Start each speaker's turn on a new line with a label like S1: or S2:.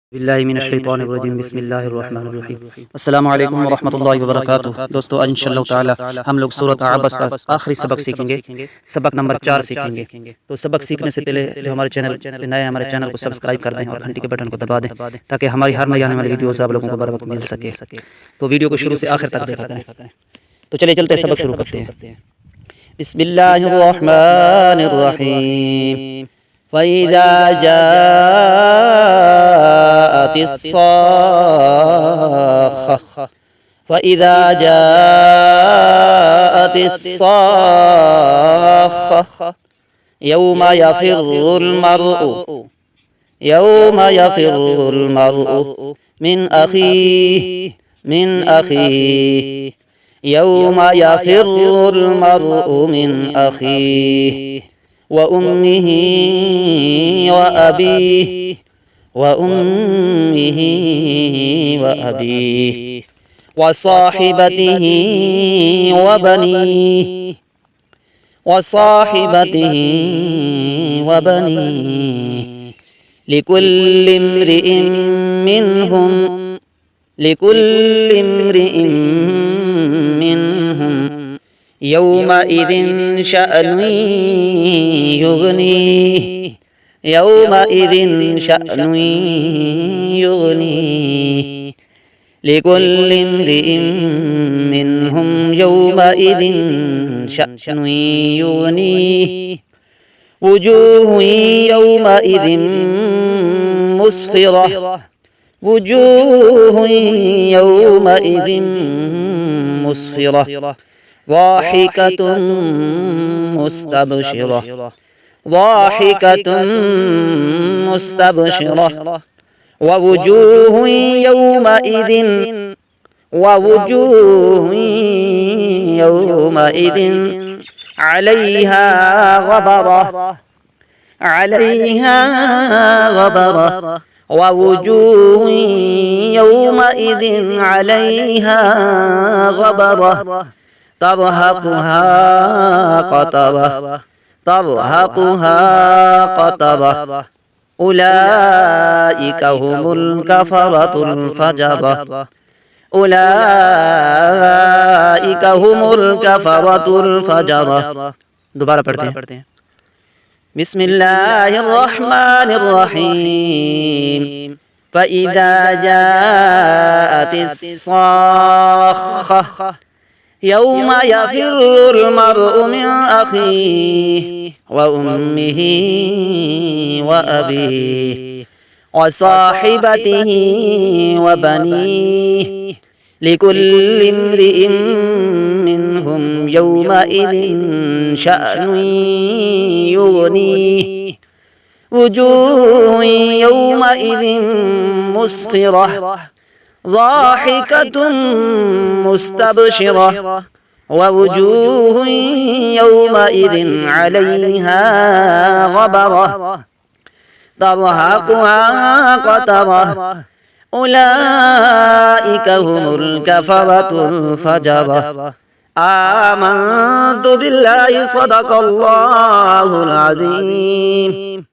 S1: बिस्मिल्लाहिर्रहमानिर्रहीम बिस्मिल्लाहिर्रहमानिर्रहीम अस्सलामु अलैकुम वरहमतुल्लाहि वबरकातुहू। दोस्तों, आज इंशाअल्लाह ताला हम लोग सूरत अबस का आखिरी सबक सीखेंगे, सबक नंबर 4 सीखेंगे। तो सबक सीखने से पहले जो हमारे चैनल पे नए हैं, हमारे चैनल को सब्सक्राइब कर दें और घंटी के बटन को दबा दें ताकि हमारी हर नई आने वाली वीडियोस आप लोगों को बर वक्त मिल सके। तो वीडियो को शुरू से आखिर तक देखा करें। तो चलिए चलते हैं, सबक शुरू करते हैं। बिस्मिल्लाहिर्रहमानिर्रहीम। फ़इज़ा जाअतिस्साख़्ख़ा फ़इज़ा जाअतिस्साख़्ख़ा यौम यफ़िर्रुल मर्उ मिन अख़ीहि यौम यफ़िर्रुल मर्उ मिन अख़ीहि व उम्मिही व अबीही व अबीही व साहिबतिही व बनीही लिकुल्लि इम्रिइन मिनहुम यौमइज़िन शअनुन युग़नीहि लिकुल्लि इम्रिइन मिनहुम यौमइज़िन शअनुन युग़नीहि वुजूहुन यौमइज़िन मुस्फ़िरह ضاحكة مستبشرة ووجوه يومئذ عليها غبرة ووجوه يومئذ عليها غبرة ترهقها قترة أولئك هم الكفرة الفجرة दोबारा पढ़ते हैं। बिस्मिल्लाहिर्रहमानिर्रहीम फ़इज़ा जाअतिस्साख़्ख़ा यौम यफ़िर्रुल मर्उ मिन अख़ीहि व उम्मिही व अबीही व साहिबतिही व बनीही लिकुल्लि इम्रिइन मिनहुम यौमइज़िन शअनुन युग़नीहि वुजूहुन यौमइज़िन मुस्फ़िरह ضاحكة مستبشرة ووجوه يومئذ عليها غبرة ترهقها قترة أولئك هم الكفرة الفجرة آمنت بالله صدق الله العظيم।